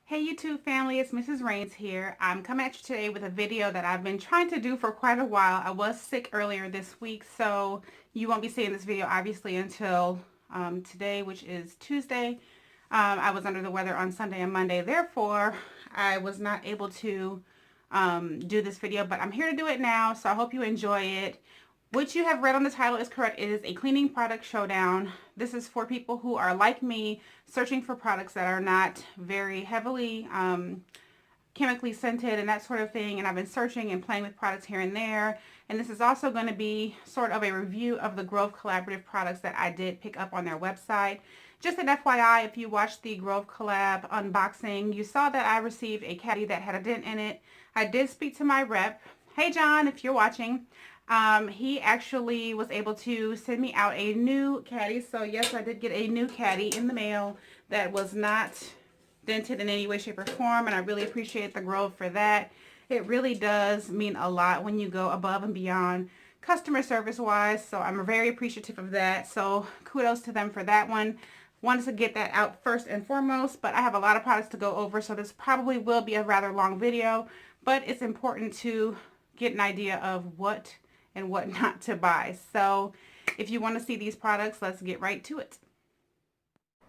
Hey YouTube family, it's Mrs. Rains here. I'm coming at you today with a video that I've been trying to do for quite a while. I was sick earlier this week, so you won't be seeing this video obviously until today, which is Tuesday. I was under the weather on Sunday and Monday, therefore I was not able to do this video, but I'm here to do it now, so I hope you enjoy it. What you have read on the title is correct. It is a cleaning product showdown. This is for people who are like me, searching for products that are not very heavily chemically scented and that sort of thing. And I've been searching and playing with products here and there. And this is also going to be sort of a review of the Grove Collaborative products that I did pick up on their website. Just an FYI, if you watched the Grove Collab unboxing, you saw that I received a caddy that had a dent in it. I did speak to my rep. Hey John, if you're watching. He actually was able to send me out a new caddy. So yes, I did get a new caddy in the mail that was not dented in any way, shape, or form. And I really appreciate the Grove for that. It really does mean a lot when you go above and beyond customer service wise. So I'm very appreciative of that. So kudos to them for that one. Wanted to get that out first and foremost, but I have a lot of products to go over. So this probably will be a rather long video, but it's important to get an idea of what and what not to buy. So if you want to see these products, let's get right to it.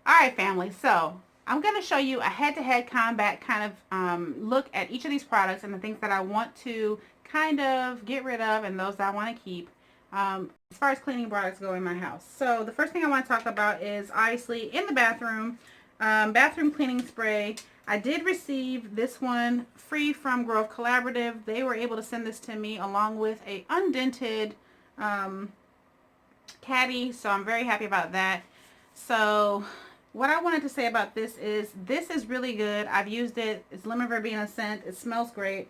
Alright family, so I'm going to show you a head-to-head combat kind of look at each of these products and the things that I want to kind of get rid of and those that I want to keep as far as cleaning products go in my house. So the first thing I want to talk about is obviously in the bathroom, bathroom cleaning spray. I did receive this one free from Grove Collaborative. They were able to send this to me along with a undented caddy, so I'm very happy about that. So what I wanted to say about this is really good. I've used it. It's lemon verbena scent. It smells great.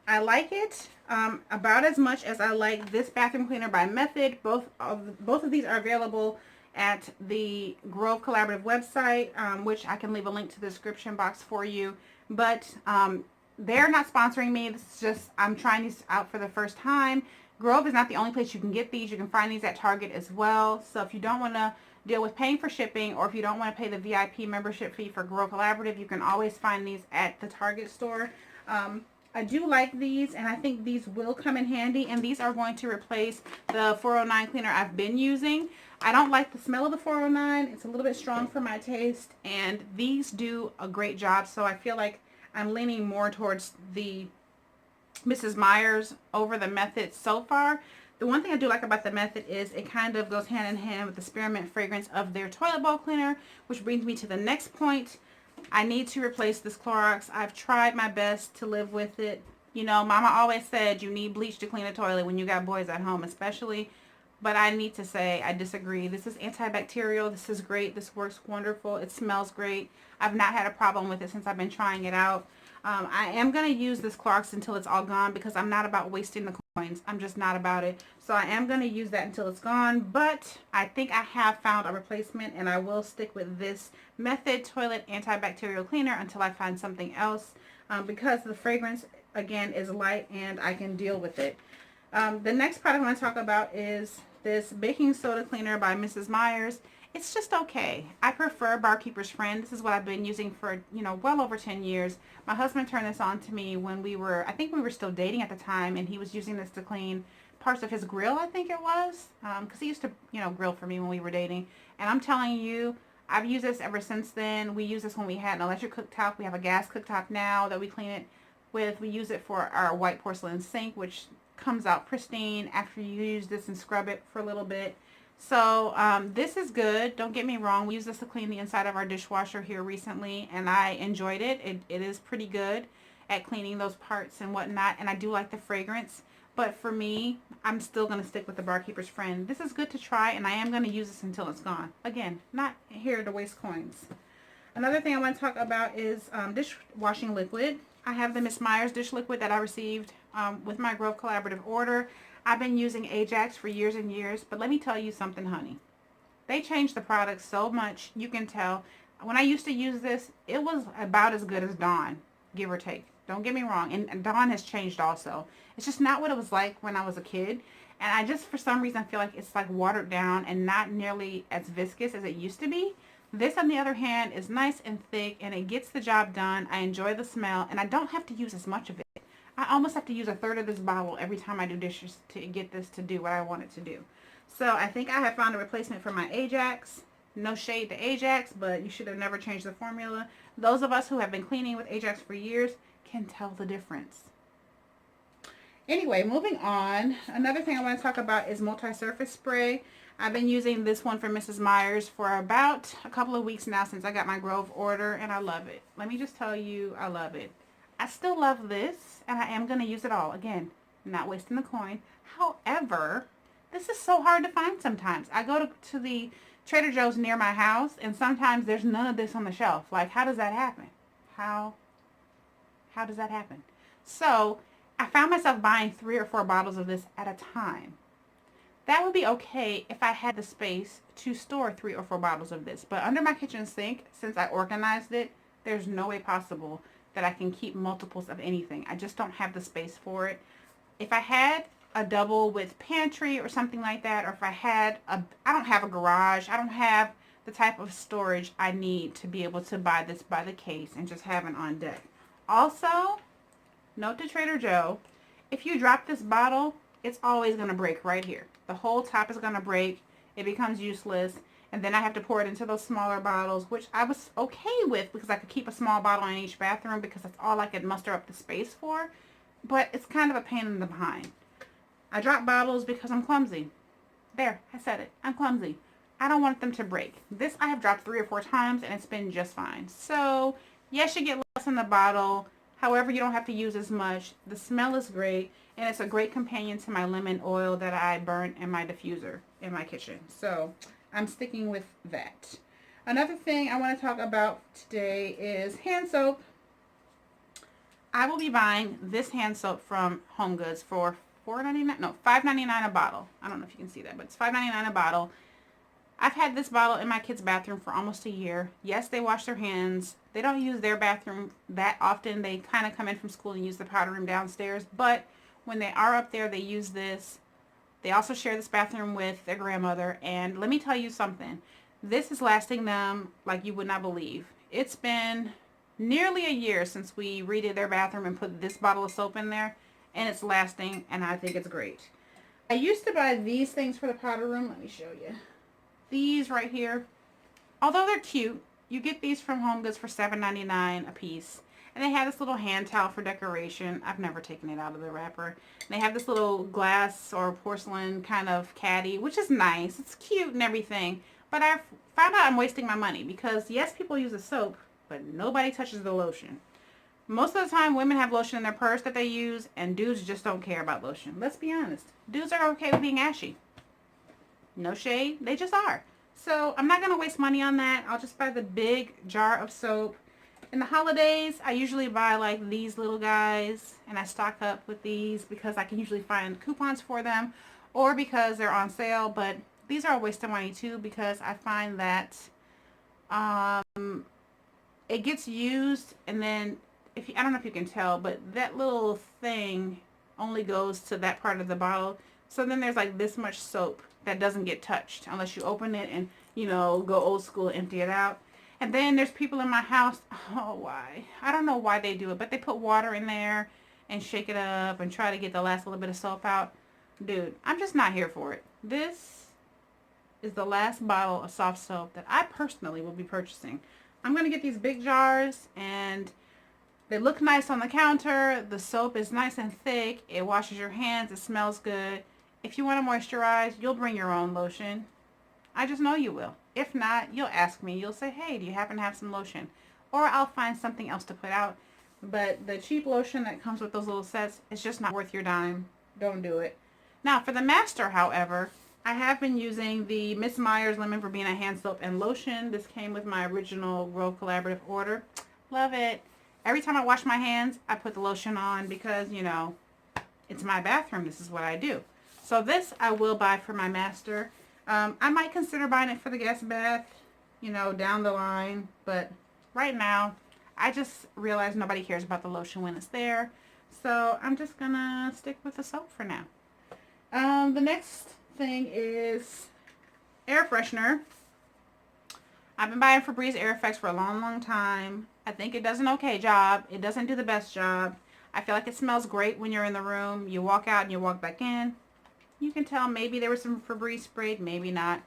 I like it about as much as I like this bathroom cleaner by Method. Both of these are available at the Grove Collaborative website, which I can leave a link to the description box for you. But they're not sponsoring me. This is just, I'm trying these out for the first time. Grove is not the only place you can get these. You can find these at Target as well. So if you don't want to deal with paying for shipping, or if you don't want to pay the VIP membership fee for Grove Collaborative, you can always find these at the Target store. I do like these, and I think these will come in handy, and these are going to replace the 409 cleaner I've been using. I don't like the smell of the 409. It's a little bit strong for my taste, and these do a great job, so I feel like I'm leaning more towards the Mrs. Meyers over the Method so far. The one thing I do like about the Method is it kind of goes hand in hand with the spearmint fragrance of their toilet bowl cleaner, which brings me to the next point. I need to replace this Clorox. I've tried my best to live with it. You know, Mama always said you need bleach to clean a toilet when you got boys at home especially. But I need to say I disagree. This is antibacterial. This is great. This works wonderful. It smells great. I've not had a problem with it since I've been trying it out. I am going to use this Clorox until it's all gone because I'm not about wasting the coins. I'm just not about it. So I am going to use that until it's gone. But I think I have found a replacement, and I will stick with this Method Toilet Antibacterial Cleaner until I find something else because the fragrance, again, is light and I can deal with it. The next product I want to talk about is this baking soda cleaner by Mrs. Meyers. It's just okay. I prefer Barkeeper's Friend. This is what I've been using for, you know, well over 10 years. My husband turned this on to me when I think we were still dating at the time, and he was using this to clean parts of his grill, I think it was, because he used to, you know, grill for me when we were dating. And I'm telling you, I've used this ever since then. We used this when we had an electric cooktop. We have a gas cooktop now that we clean it with. We use it for our white porcelain sink, which comes out pristine after you use this and scrub it for a little bit. So this is good. Don't get me wrong. We used this to clean the inside of our dishwasher here recently, and I enjoyed it. It is pretty good at cleaning those parts and whatnot, and I do like the fragrance. But for me, I'm still going to stick with the Barkeeper's Friend. This is good to try, and I am going to use this until it's gone. Again, not here to waste coins. Another thing I want to talk about is dishwashing liquid. I have the Miss Meyers dish liquid that I received with my Grove Collaborative order. I've been using Ajax for years and years, but let me tell you something, honey. They changed the product so much, you can tell. When I used to use this, it was about as good as Dawn, give or take. Don't get me wrong, and Dawn has changed also. It's just not what it was like when I was a kid, and I just, for some reason, feel like it's like watered down and not nearly as viscous as it used to be. This, on the other hand, is nice and thick, and it gets the job done. I enjoy the smell, and I don't have to use as much of it. I almost have to use a third of this bottle every time I do dishes to get this to do what I want it to do. So I think I have found a replacement for my Ajax. No shade to Ajax, but you should have never changed the formula. Those of us who have been cleaning with Ajax for years can tell the difference. Anyway, moving on. Another thing I want to talk about is multi-surface spray. I've been using this one from Mrs. Meyers for about a couple of weeks now since I got my Grove order, and I love it. Let me just tell you, I love it. I still love this, and I am going to use it all. Again, not wasting the coin. However, this is so hard to find sometimes. I go to the Trader Joe's near my house, and sometimes there's none of this on the shelf. Like, how does that happen? How does that happen? So I found myself buying 3 or 4 bottles of this at a time. That would be okay if I had the space to store 3 or 4 bottles of this. But under my kitchen sink, since I organized it, there's no way possible that I can keep multiples of anything. I just don't have the space for it. If I had a double with pantry or something like that, or if I don't have a garage, I don't have the type of storage I need to be able to buy this by the case and just have it on deck. Also, note to Trader Joe, if you drop this bottle, it's always going to break right here. The whole top is going to break. It becomes useless. And then I have to pour it into those smaller bottles, which I was okay with because I could keep a small bottle in each bathroom because that's all I could muster up the space for. But it's kind of a pain in the behind. I drop bottles because I'm clumsy. There, I said it. I'm clumsy. I don't want them to break. This I have dropped 3 or 4 times and it's been just fine. So, yes, you get less in the bottle. However, you don't have to use as much. The smell is great. And it's a great companion to my lemon oil that I burnt in my diffuser in my kitchen. So I'm sticking with that. Another thing I want to talk about today is hand soap. I will be buying this hand soap from Home Goods for $4.99. No, $5.99 a bottle. I don't know if you can see that, but it's $5.99 a bottle. I've had this bottle in my kids' bathroom for almost a year. Yes, they wash their hands. They don't use their bathroom that often. They kind of come in from school and use the powder room downstairs, but when they are up there, they use this. They also share this bathroom with their grandmother. And let me tell you something. This is lasting them like you would not believe. It's been nearly a year since we redid their bathroom and put this bottle of soap in there. And it's lasting, and I think it's great. I used to buy these things for the powder room. Let me show you. These right here. Although they're cute, you get these from Home Goods for $7.99 a piece. And they have this little hand towel for decoration. I've never taken it out of the wrapper. And they have this little glass or porcelain kind of caddy, which is nice. It's cute and everything. But I've found out I'm wasting my money because, yes, people use the soap, but nobody touches the lotion. Most of the time, women have lotion in their purse that they use, and dudes just don't care about lotion. Let's be honest. Dudes are okay with being ashy. No shade. They just are. So I'm not going to waste money on that. I'll just buy the big jar of soap. In the holidays, I usually buy like these little guys, and I stock up with these because I can usually find coupons for them or because they're on sale. But these are a waste of money too because I find that it gets used, and then I don't know if you can tell, but that little thing only goes to that part of the bottle. So then there's like this much soap that doesn't get touched unless you open it and, you know, go old school, empty it out. And then there's people in my house, why? I don't know why they do it, but they put water in there and shake it up and try to get the last little bit of soap out. Dude, I'm just not here for it. This is the last bottle of soft soap that I personally will be purchasing. I'm going to get these big jars, and they look nice on the counter. The soap is nice and thick. It washes your hands. It smells good. If you want to moisturize, you'll bring your own lotion. I just know you will. If not, you'll ask me. You'll say, hey, do you happen to have some lotion? Or I'll find something else to put out. But the cheap lotion that comes with those little sets, it's just not worth your dime. Don't do it. Now, for the master, however, I have been using the Miss Meyers Lemon Verbena Hand Soap and Lotion. This came with my original Grove Collaborative order. Love it. Every time I wash my hands, I put the lotion on because, you know, it's my bathroom. This is what I do. So this I will buy for my master. I might consider buying it for the guest bath, you know, down the line. But right now, I just realized nobody cares about the lotion when it's there. So I'm just going to stick with the soap for now. The next thing is air freshener. I've been buying Febreze Air Effects for a long time. I think it does an okay job. It doesn't do the best job. I feel like it smells great when you're in the room. You walk out and you walk back in. You can tell maybe there was some Febreze sprayed, maybe not.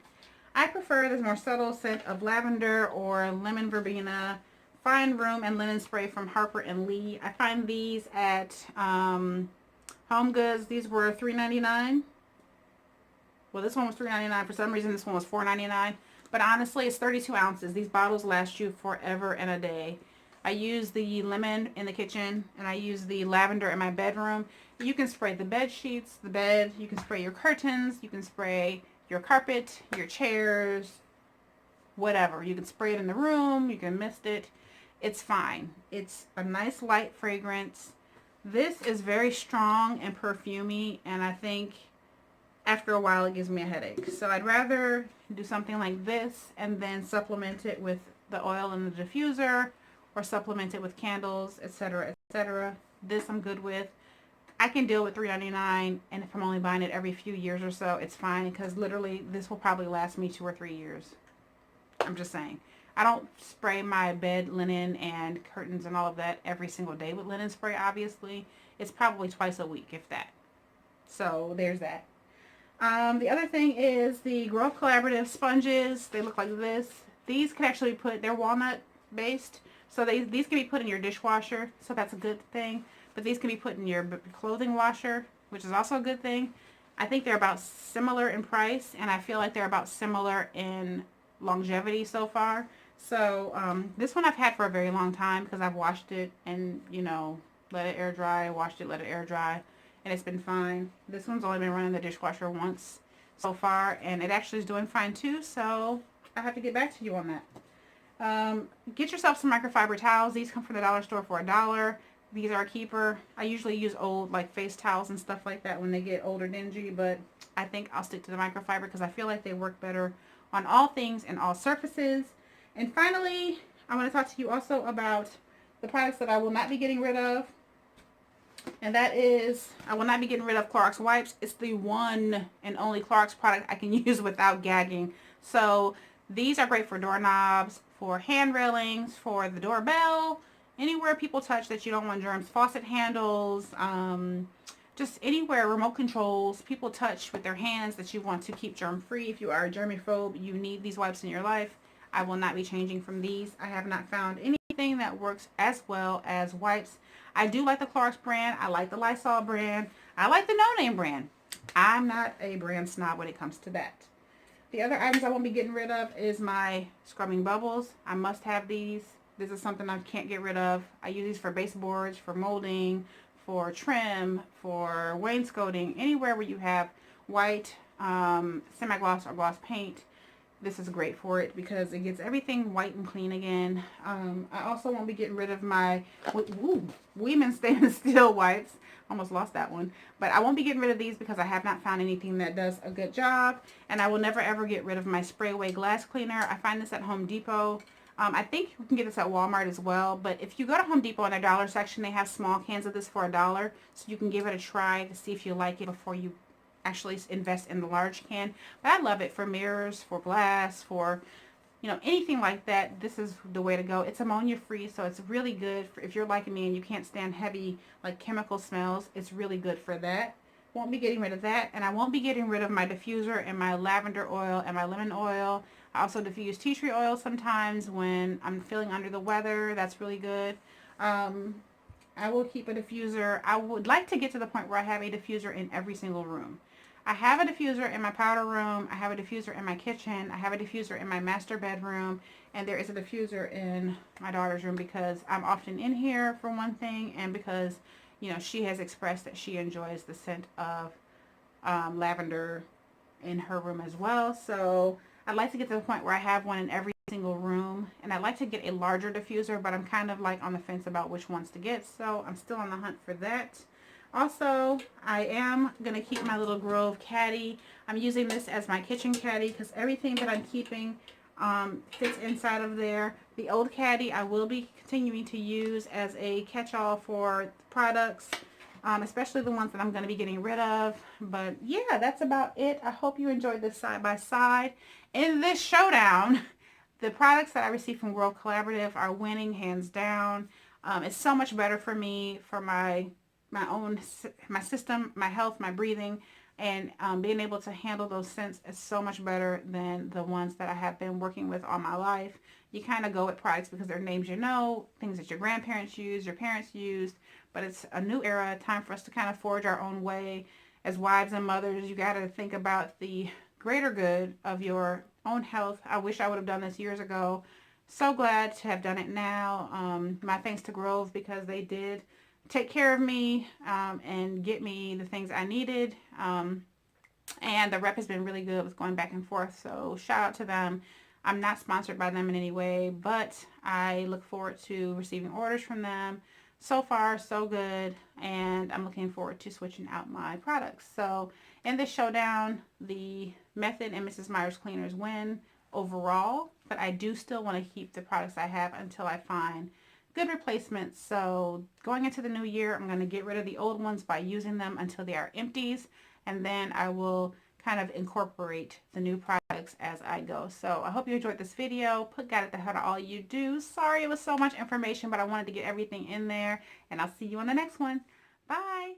I prefer the more subtle scent of lavender or lemon verbena, fine room and linen spray from Harper and Lee. I find these at Home Goods. These were $3.99. Well, this one was $3.99. For some reason, this one was $4.99. But honestly, it's 32 ounces. These bottles last you forever and a day. I use the lemon in the kitchen, and I use the lavender in my bedroom. You can spray the bed sheets, the bed. You can spray your curtains. You can spray your carpet, your chairs, whatever. You can spray it in the room. You can mist it. It's fine. It's a nice light fragrance. This is very strong and perfumey, and I think after a while it gives me a headache. So I'd rather do something like this and then supplement it with the oil in the diffuser, or supplement it with candles, etc., etc. This I'm good with. I can deal with $3.99, and if I'm only buying it every few years or so, it's fine, because literally this will probably last me 2 or 3 years. I'm just saying. I don't spray my bed linen and curtains and all of that every single day with linen spray, obviously. It's probably twice a week, if that. So there's that. The other thing is the Grove Collaborative sponges. They look like this. These can actually put, they're walnut based, so these can be put in your dishwasher, so that's a good thing. But these can be put in your clothing washer, which is also a good thing. I think they're about similar in price, and I feel like they're about similar in longevity so far. So this one I've had for a very long time, because I've washed it and, you know, let it air dry, washed it, let it air dry, and it's been fine. This one's only been running the dishwasher once so far, and it actually is doing fine too, so I have to get back to you on that. Get yourself some microfiber towels. These come from the dollar store for $1. These are a keeper. I usually use old like face towels and stuff like that when they get old or dingy, but I think I'll stick to the microfiber because I feel like they work better on all things and all surfaces. And finally, I want to talk to you also about the products that I will not be getting rid of. And that is, I will not be getting rid of Clorox wipes. It's the one and only Clorox product I can use without gagging. So these are great for doorknobs, for hand railings, for the doorbell, anywhere people touch that you don't want germs, faucet handles, just anywhere, remote controls, people touch with their hands that you want to keep germ free. If you are a germaphobe, you need these wipes in your life. I will not be changing from these. I have not found anything that works as well as wipes. I do like the Clorox brand. I like the Lysol brand. I like the No Name brand. I'm not a brand snob when it comes to that. The other items I won't be getting rid of is my scrubbing bubbles. I must have these. This is something I can't get rid of. I use these for baseboards, for molding, for trim, for wainscoting, anywhere where you have white, semi-gloss or gloss paint. This is great for it because it gets everything white and clean again. I also won't be getting rid of my Women's Stainless Steel wipes. Almost lost that one. But I won't be getting rid of these because I have not found anything that does a good job. And I will never ever get rid of my spray away glass cleaner. I find this at Home Depot. I think you can get this at Walmart as well. But if you go to Home Depot in their dollar section, they have small cans of this for $1. So you can give it a try to see if you like it before you actually invest in the large can. But I love it for mirrors, for glass, for, you know, anything like that. This is the way to go. It's ammonia free, so it's really good for if you're like me and you can't stand heavy like chemical smells. It's really good for that. Won't be getting rid of that. And I won't be getting rid of my diffuser and my lavender oil and my lemon oil. I also diffuse tea tree oil sometimes when I'm feeling under the weather. That's really good. I will keep a diffuser. I would like to get to the point where I have a diffuser in every single room. I have a diffuser in my powder room. I have a diffuser in my kitchen. I have a diffuser in my master bedroom. And there is a diffuser in my daughter's room because I'm often in here for one thing, and because, you know, she has expressed that she enjoys the scent of lavender in her room as well. So I'd like to get to the point where I have one in every single room, and I'd like to get a larger diffuser, but I'm kind of like on the fence about which ones to get, so I'm still on the hunt for that. Also, I am going to keep my little Grove caddy. I'm using this as my kitchen caddy because everything that I'm keeping fits inside of there. The old caddy I will be continuing to use as a catch-all for products, especially the ones that I'm going to be getting rid of. But yeah, that's about it. I hope you enjoyed this side-by-side. In this showdown, the products that I receive from World Collaborative are winning hands down. It's so much better for me, for my system, my health, my breathing, and being able to handle those scents is so much better than the ones that I have been working with all my life. You kind of go with products because they're names you know, things that your grandparents used, your parents used, but it's a new era, time for us to kind of forge our own way. As wives and mothers, you got to think about the greater good of your own health. I wish I would have done this years ago. So glad to have done it now. My thanks to Grove, because they did take care of me and get me the things I needed. And the rep has been really good with going back and forth. So shout out to them. I'm not sponsored by them in any way, but I look forward to receiving orders from them. So far, so good, and I'm looking forward to switching out my products. So in this showdown, the Method and Mrs. Meyer's cleaners win overall, but I do still want to keep the products I have until I find good replacements. So going into the new year, I'm going to get rid of the old ones by using them until they are empties, and then I will kind of incorporate the new products as I go. So I hope you enjoyed this video. Put God at the head of all you do. Sorry it was so much information, but I wanted to get everything in there, and I'll see you on the next one. Bye.